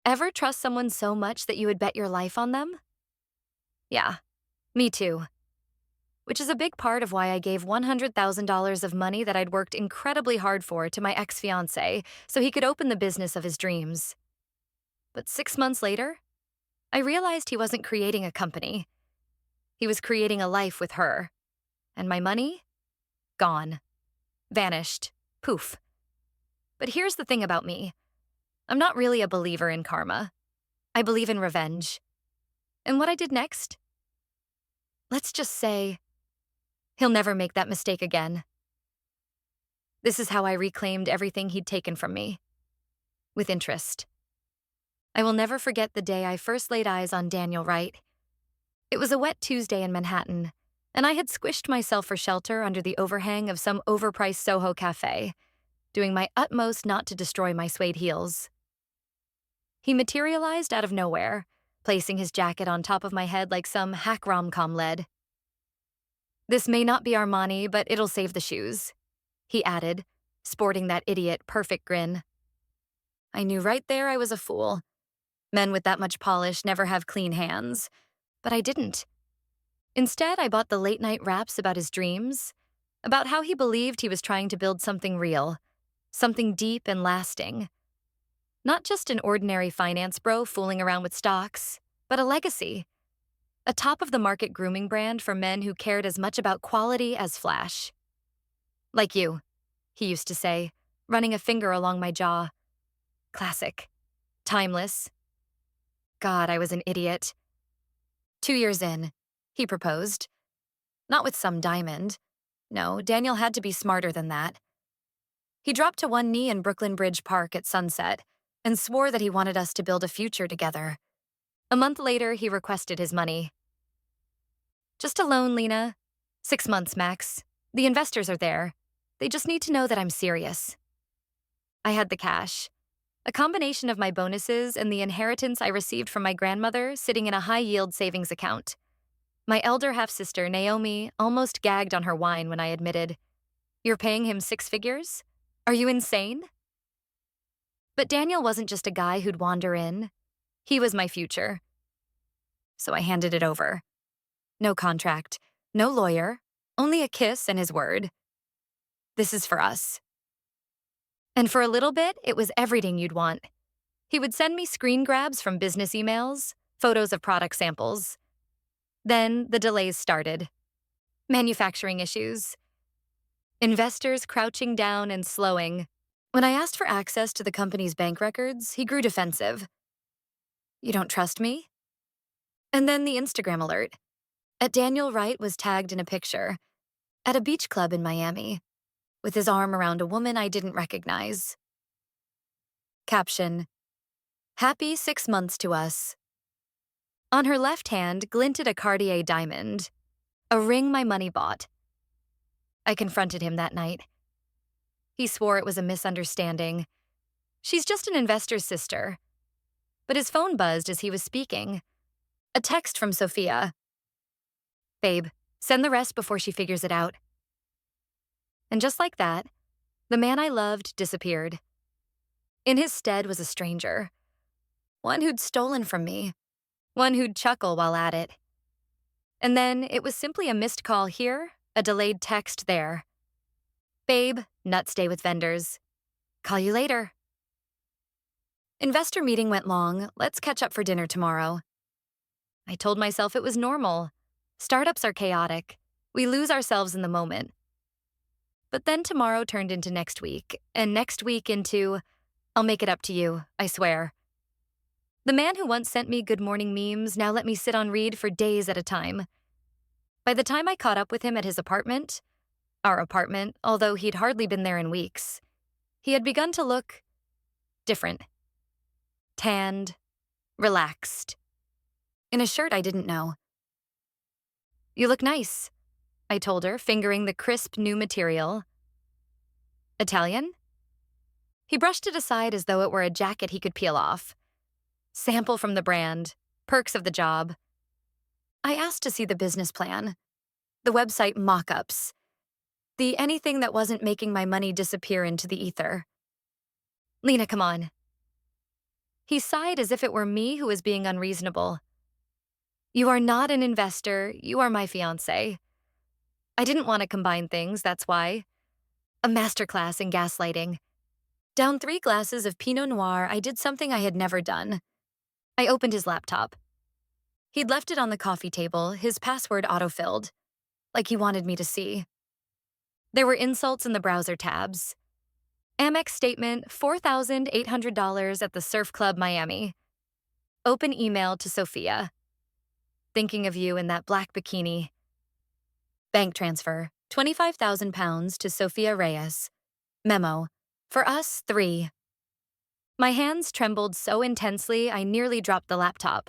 Ever trust someone so much that you would bet your life on them? Yeah, me too. Which is a big part of why I gave $100,000 of money that I'd worked incredibly hard for to my ex-fiancé so he could open the business of his dreams. But 6 months later, I realized he wasn't creating a company. He was creating a life with her. And my money? Gone. Vanished. Poof. But here's the thing about me. I'm not really a believer in karma. I believe in revenge. And what I did next? Let's just say, he'll never make that mistake again. This is how I reclaimed everything he'd taken from me. With interest. I will never forget the day I first laid eyes on Daniel Wright. It was a wet Tuesday in Manhattan, and I had squished myself for shelter under the overhang of some overpriced Soho cafe, doing my utmost not to destroy my suede heels. He materialized out of nowhere, placing his jacket on top of my head like some hack rom-com lead. "This may not be Armani, but it'll save the shoes," he added, sporting that idiot perfect grin. I knew right there I was a fool. Men with that much polish never have clean hands. But I didn't. Instead, I bought the late-night raps about his dreams, about how he believed he was trying to build something real, something deep and lasting. Not just an ordinary finance bro fooling around with stocks, but a legacy. A top-of-the-market grooming brand for men who cared as much about quality as flash. "Like you," he used to say, running a finger along my jaw. Classic. Timeless. God, I was an idiot. 2 years in, he proposed. Not with some diamond. No, Daniel had to be smarter than that. He dropped to one knee in Brooklyn Bridge Park at sunset and swore that he wanted us to build a future together. A month later, he requested his money. "Just a loan, Lena. 6 months max. The investors are there. They just need to know that I'm serious." I had the cash. A combination of my bonuses and the inheritance I received from my grandmother sitting in a high-yield savings account. My elder half-sister, Naomi, almost gagged on her wine when I admitted, "You're paying him 6 figures? Are you insane?" But Daniel wasn't just a guy who'd wander in. He was my future. So I handed it over. No contract, no lawyer, only a kiss and his word. "This is for us." And for a little bit, it was everything you'd want. He would send me screen grabs from business emails, photos of product samples. Then the delays started. Manufacturing issues. Investors crouching down and slowing. When I asked for access to the company's bank records, he grew defensive. "You don't trust me?" And then the Instagram alert. Daniel Wright was tagged in a picture at a beach club in Miami, with his arm around a woman I didn't recognize. Caption: "Happy 6 months to us." On her left hand glinted a Cartier diamond, a ring my money bought. I confronted him that night. He swore it was a misunderstanding. She's just an investor's sister. But his phone buzzed as he was speaking. A text from Sophia. "Babe, send the rest before she figures it out." And just like that, the man I loved disappeared. In his stead was a stranger. One who'd stolen from me. One who'd chuckle while at it. And then it was simply a missed call here, a delayed text there. "Babe, nuts day with vendors. Call you later." Investor meeting went long. Let's catch up for dinner tomorrow. I told myself it was normal. Startups are chaotic. We lose ourselves in the moment. But then tomorrow turned into next week, and next week into, "I'll make it up to you, I swear." The man who once sent me good morning memes now let me sit on read for days at a time. By the time I caught up with him at his apartment, our apartment, although he'd hardly been there in weeks, he had begun to look different. Tanned, relaxed, in a shirt I didn't know. "You look nice," I told her, fingering the crisp new material. "Italian?" He brushed it aside as though it were a jacket he could peel off. Sample from the brand, perks of the job. I asked to see the business plan, the website mock-ups, the anything that wasn't making my money disappear into the ether. "Lena, come on." He sighed as if it were me who was being unreasonable. You are not an investor, you are my fiancé. I didn't want to combine things, that's why. A masterclass in gaslighting. Down 3 glasses of Pinot Noir, I did something I had never done. I opened his laptop. He'd left it on the coffee table, his password autofilled, like he wanted me to see. There were insults in the browser tabs. Amex statement, $4,800 at the Surf Club Miami. Open email to Sophia. Thinking of you in that black bikini. Bank transfer, £25,000 to Sophia Reyes. Memo, for us 3. My hands trembled so intensely I nearly dropped the laptop.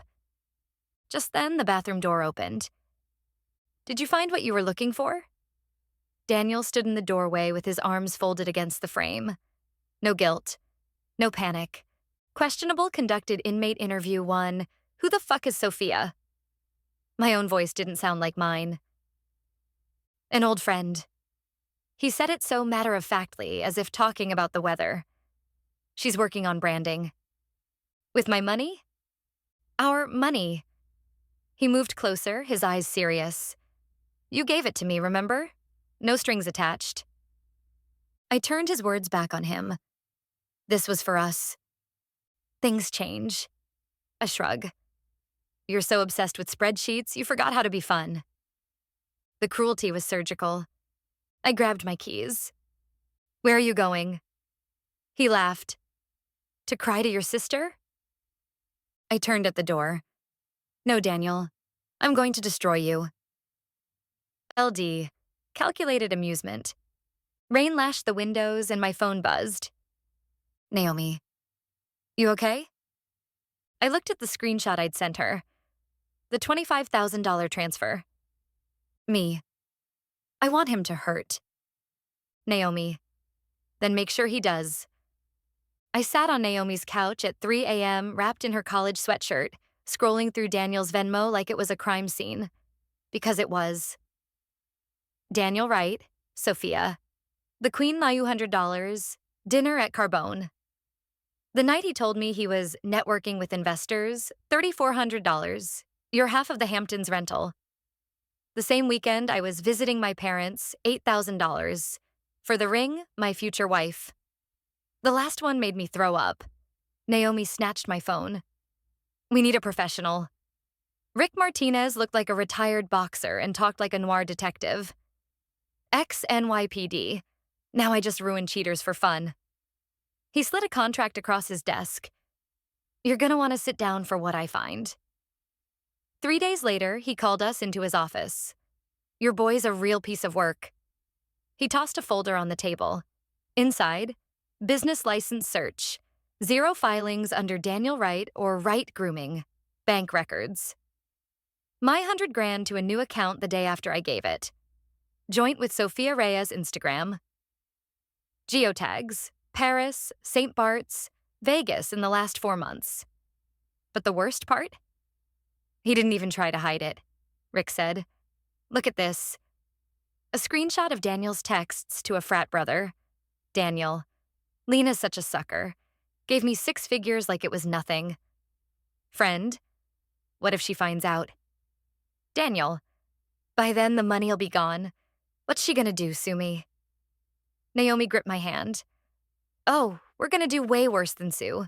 Just then, the bathroom door opened. Did you find what you were looking for? Daniel stood in the doorway with his arms folded against the frame. No guilt. No panic. Questionable conducted inmate interview 1. Who the fuck is Sophia? My own voice didn't sound like mine. An old friend. He said it so matter-of-factly, as if talking about the weather. She's working on branding. With my money? Our money. He moved closer, his eyes serious. You gave it to me, remember? No strings attached. I turned his words back on him. This was for us. Things change. A shrug. You're so obsessed with spreadsheets, you forgot how to be fun. The cruelty was surgical. I grabbed my keys. Where are you going? He laughed. To cry to your sister? I turned at the door. No, Daniel. I'm going to destroy you. LD. Calculated amusement. Rain lashed the windows and my phone buzzed. Naomi. You okay? I looked at the screenshot I'd sent her. The $25,000 transfer. Me. I want him to hurt. Naomi. Then make sure he does. I sat on Naomi's couch at 3 a.m. wrapped in her college sweatshirt, scrolling through Daniel's Venmo like it was a crime scene. Because it was. Daniel Wright, Sophia. The Queen Mayu $100, dinner at Carbone. The night he told me he was networking with investors, $3,400, your half of the Hamptons rental. The same weekend, I was visiting my parents, $8,000. For the ring, my future wife. The last one made me throw up. Naomi snatched my phone. We need a professional. Rick Martinez looked like a retired boxer and talked like a noir detective. Ex-NYPD. Now I just ruined cheaters for fun. He slid a contract across his desk. You're gonna want to sit down for what I find. 3 days later, he called us into his office. Your boy's a real piece of work. He tossed a folder on the table. Inside, business license search. 0 filings under Daniel Wright or Wright Grooming. Bank records. My $100,000 to a new account the day after I gave it. Joint with Sophia Reyes Instagram. Geotags. Paris, St. Bart's, Vegas in the last 4 months. But the worst part? He didn't even try to hide it, Rick said. Look at this. A screenshot of Daniel's texts to a frat brother. Daniel. Lena's such a sucker. Gave me 6 figures like it was nothing. Friend. What if she finds out? Daniel. By then the money'll be gone. What's she gonna do, sue me? Naomi gripped my hand. Oh, we're gonna do way worse than sue.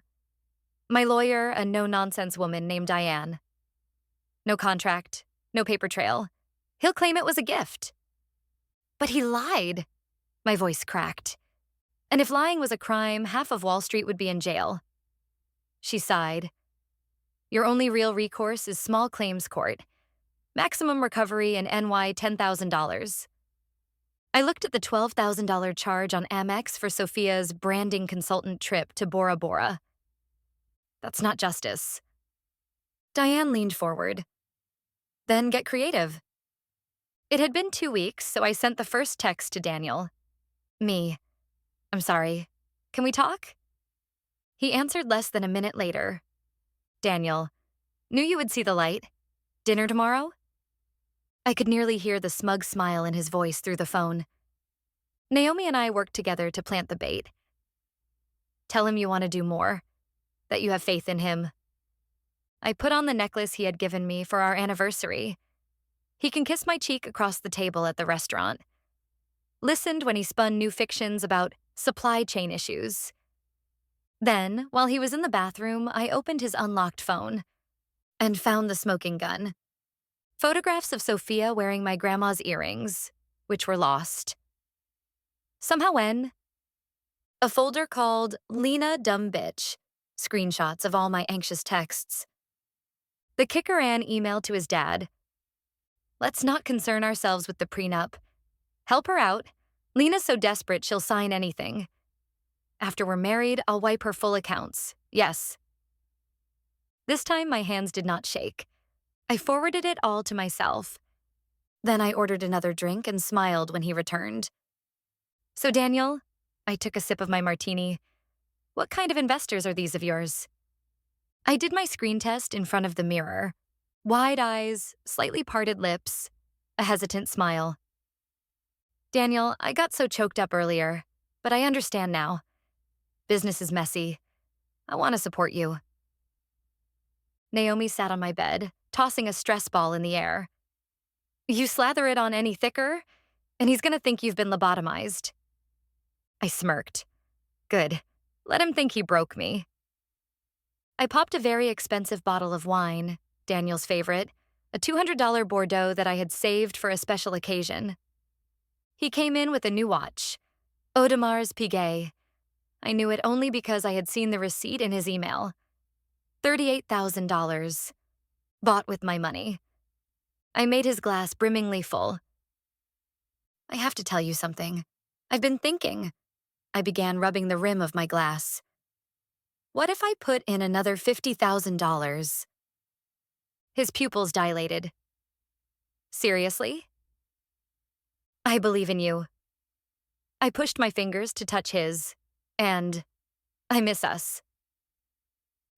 My lawyer, a no-nonsense woman named Diane. No contract, no paper trail. He'll claim it was a gift. But he lied. My voice cracked. And if lying was a crime, half of Wall Street would be in jail. She sighed. Your only real recourse is small claims court. Maximum recovery in NY $10,000. I looked at the $12,000 charge on Amex for Sophia's branding consultant trip to Bora Bora. That's not justice. Diane leaned forward. Then get creative. It had been 2 weeks, so I sent the first text to Daniel. Me. I'm sorry. Can we talk? He answered less than a minute later. Daniel. Knew you would see the light. Dinner tomorrow? I could nearly hear the smug smile in his voice through the phone. Naomi and I worked together to plant the bait. Tell him you want to do more. that you have faith in him. I put on the necklace he had given me for our anniversary. He can kiss my cheek across the table at the restaurant. Listened when he spun new fictions about supply chain issues. Then, while he was in the bathroom, I opened his unlocked phone and found the smoking gun. Photographs of Sophia wearing my grandma's earrings, which were lost. Somehow when? A folder called Lena Dumb Bitch, screenshots of all my anxious texts. The kicker an email to his dad. Let's not concern ourselves with the prenup. Help her out. Lena's so desperate she'll sign anything. After we're married, I'll wipe her full accounts. Yes. This time my hands did not shake. I forwarded it all to myself. Then I ordered another drink and smiled when he returned. So Daniel, I took a sip of my martini. What kind of investors are these of yours? I did my screen test in front of the mirror. Wide eyes, slightly parted lips, a hesitant smile. Daniel, I got so choked up earlier, but I understand now. Business is messy. I want to support you. Naomi sat on my bed, tossing a stress ball in the air. You slather it on any thicker, and he's gonna think you've been lobotomized. I smirked. Good. Let him think he broke me. I popped a very expensive bottle of wine, Daniel's favorite, a $200 Bordeaux that I had saved for a special occasion. He came in with a new watch, Audemar's Piguet. I knew it only because I had seen the receipt in his email. $38,000. Bought with my money. I made his glass brimmingly full. I have to tell you something. I've been thinking. I began rubbing the rim of my glass. What if I put in another $50,000? His pupils dilated. Seriously? I believe in you. I pushed my fingers to touch his, and I miss us.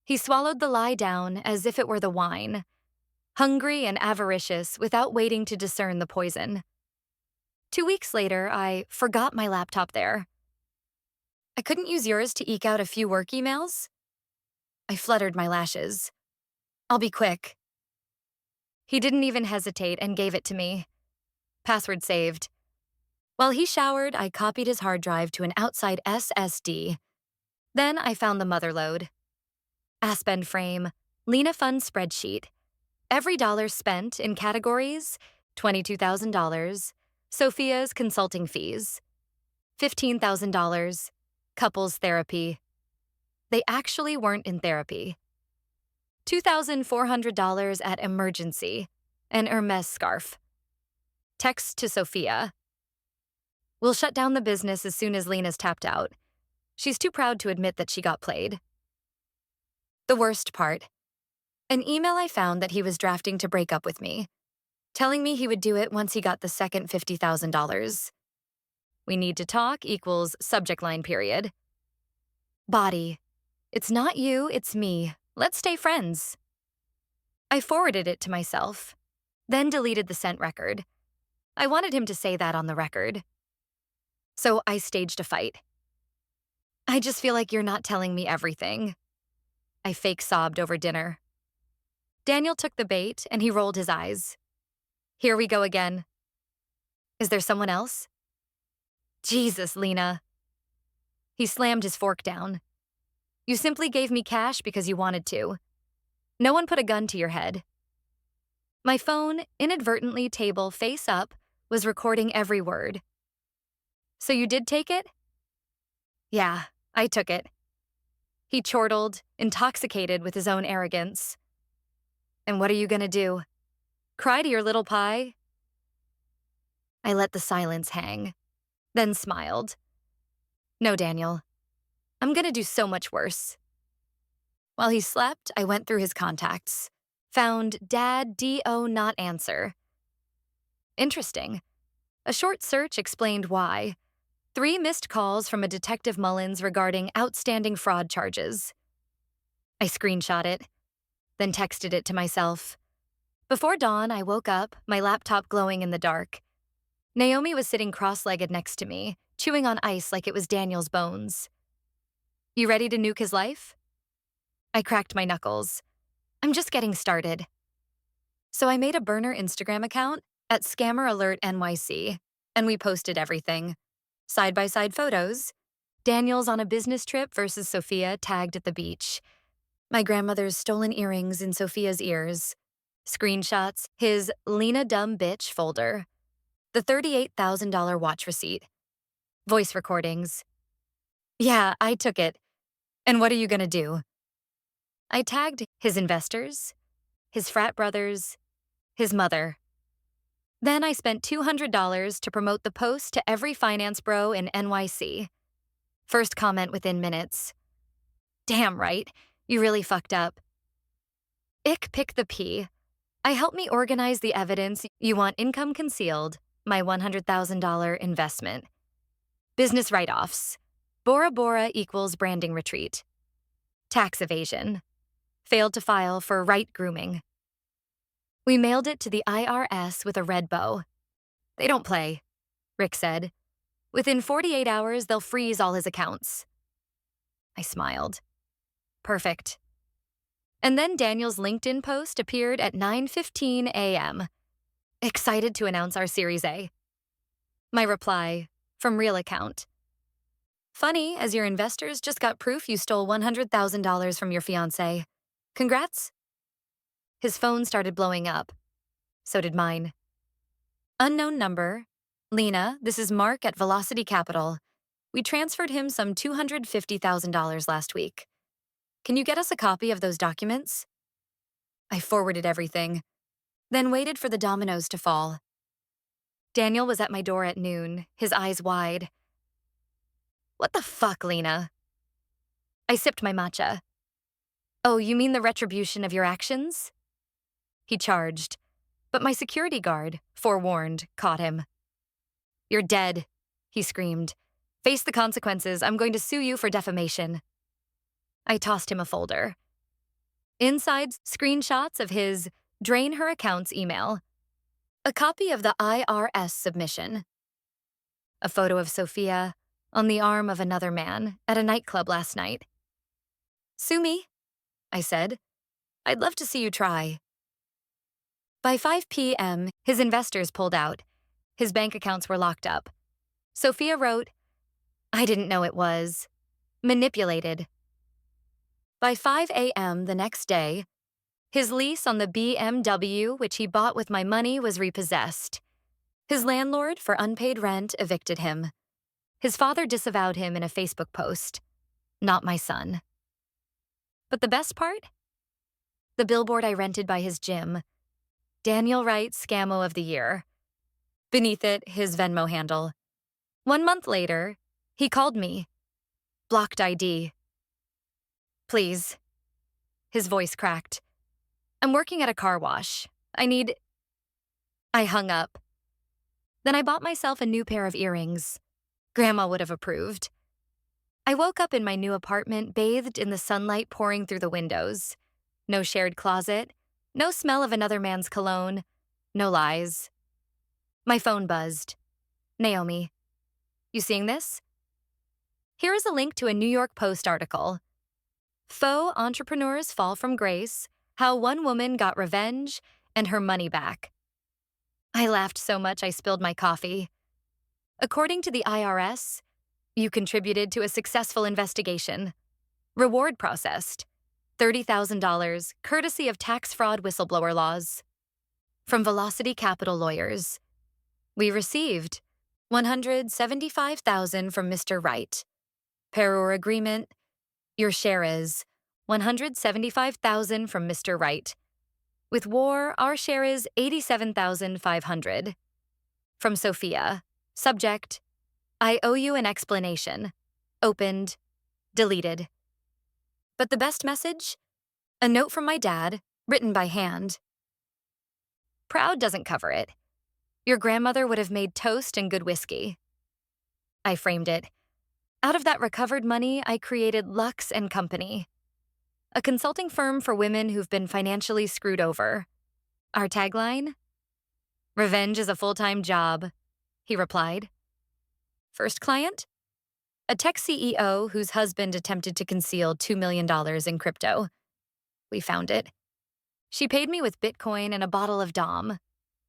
He swallowed the lie down as if it were the wine, hungry and avaricious without waiting to discern the poison. 2 weeks later, I forgot my laptop there. I couldn't use yours to eke out a few work emails? I fluttered my lashes. I'll be quick. He didn't even hesitate and gave it to me. Password saved. While he showered, I copied his hard drive to an outside SSD. Then I found the motherlode. Aspen frame, Lena Fund spreadsheet. Every dollar spent in categories, $22,000, Sophia's consulting fees, $15,000, couples therapy. They actually weren't in therapy. $2,400 at emergency, an Hermes scarf. Text to Sophia. We'll shut down the business as soon as Lena's tapped out. She's too proud to admit that she got played. The worst part. An email I found that he was drafting to break up with me, telling me he would do it once he got the second $50,000. We need to talk equals subject line period. Body. It's not you, it's me. Let's stay friends. I forwarded it to myself, then deleted the sent record. I wanted him to say that on the record. So I staged a fight. I just feel like you're not telling me everything. I fake sobbed over dinner. Daniel took the bait and he rolled his eyes. Here we go again. Is there someone else? Jesus, Lena. He slammed his fork down. You simply gave me cash because you wanted to. No one put a gun to your head. My phone, inadvertently table face up, was recording every word. So you did take it? Yeah, I took it. He chortled, intoxicated with his own arrogance. And what are you gonna do? Cry to your little pie? I let the silence hang, then smiled. No, Daniel. I'm gonna do so much worse. While he slept, I went through his contacts. Found Dad D.O. not answer. Interesting. A short search explained why. 3 missed calls from a Detective Mullins regarding outstanding fraud charges. I screenshot it, then texted it to myself. Before dawn, I woke up, my laptop glowing in the dark. Naomi was sitting cross-legged next to me, chewing on ice like it was Daniel's bones. You ready to nuke his life? I cracked my knuckles. I'm just getting started. So I made a burner Instagram account at Scammer Alert NYC, and we posted everything. Side-by-side photos. Daniel's on a business trip versus Sophia tagged at the beach. My grandmother's stolen earrings in Sophia's ears. Screenshots, his Lena Dumb Bitch folder. The $38,000 watch receipt. Voice recordings. Yeah, I took it. And what are you gonna do? I tagged his investors, his frat brothers, his mother. Then I spent $200 to promote the post to every finance bro in NYC. First comment within minutes. Damn right, you really fucked up. Ick pick the P. I helped me organize the evidence you want income concealed, my $100,000 investment. Business write-offs. Bora Bora equals branding retreat. Tax evasion. Failed to file for right grooming. We mailed it to the IRS with a red bow. They don't play, Rick said. Within 48 hours, they'll freeze all his accounts. I smiled. Perfect. And then Daniel's LinkedIn post appeared at 9:15 a.m. Excited to announce our Series A. My reply, from real account. Funny, as your investors just got proof you stole $100,000 from your fiancé. Congrats? His phone started blowing up. So did mine. Unknown number. Lena, this is Mark at Velocity Capital. We transferred him some $250,000 last week. Can you get us a copy of those documents? I forwarded everything, then waited for the dominoes to fall. Daniel was at my door at noon, his eyes wide. What the fuck, Lena? I sipped my matcha. Oh, you mean the retribution of your actions? He charged, but my security guard, forewarned, caught him. You're dead, he screamed. Face the consequences. I'm going to sue you for defamation. I tossed him a folder. Inside, screenshots of his drain her accounts email. A copy of the IRS submission. A photo of Sophia on the arm of another man at a nightclub last night. Sue me, I said. I'd love to see you try. By 5 p.m., his investors pulled out. His bank accounts were locked up. Sophia wrote, I didn't know it was manipulated. By 5 a.m. the next day, his lease on the BMW, which he bought with my money, was repossessed. His landlord, for unpaid rent, evicted him. His father disavowed him in a Facebook post. Not my son. But the best part? The billboard I rented by his gym. Daniel Wright Scammo of the Year. Beneath it, his Venmo handle. 1 month later, he called me. Blocked ID. Please. His voice cracked. I'm working at a car wash. I hung up. Then I bought myself a new pair of earrings. Grandma would have approved. I woke up in my new apartment bathed in the sunlight pouring through the windows. No shared closet. No smell of another man's cologne. No lies. My phone buzzed. Naomi. You seeing this? Here is a link to a New York Post article. Faux entrepreneurs fall from grace, how one woman got revenge and her money back. I laughed so much I spilled my coffee. According to the IRS, you contributed to a successful investigation. Reward processed. $30,000, courtesy of tax fraud whistleblower laws. From Velocity Capital Lawyers. We received $175,000 from Mr. Wright. Paror agreement. Your share is $175,000 from Mr. Wright. With war, our share is $87,500. From Sophia. Subject. I owe you an explanation. Opened. Deleted. But the best message? A note from my dad, written by hand. Proud doesn't cover it. Your grandmother would have made toast and good whiskey. I framed it. Out of that recovered money, I created Lux and Company, a consulting firm for women who've been financially screwed over. Our tagline? Revenge is a full-time job, he replied. First client? A tech CEO whose husband attempted to conceal $2 million in crypto. We found it. She paid me with Bitcoin and a bottle of Dom.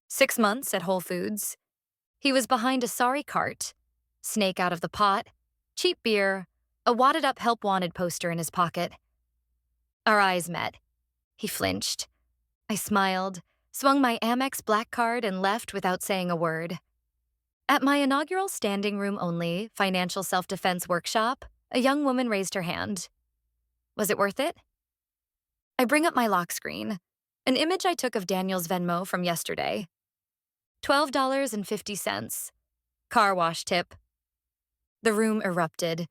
6 months at Whole Foods. He was behind a sorry cart, snake out of the pot, cheap beer, a wadded-up help wanted poster in his pocket. Our eyes met. He flinched. I smiled, swung my Amex Black card, and left without saying a word. At my inaugural standing room only financial self-defense workshop, a young woman raised her hand. Was it worth it? I bring up my lock screen, an image I took of Daniel's Venmo from yesterday. $12.50. Car wash tip. The room erupted.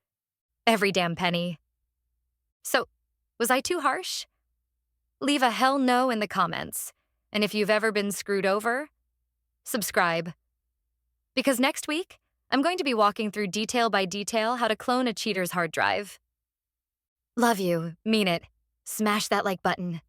Every damn penny. So, was I too harsh? Leave a hell no in the comments. And if you've ever been screwed over, subscribe. Because next week, I'm going to be walking through detail by detail how to clone a cheater's hard drive. Love you. Mean it. Smash that like button.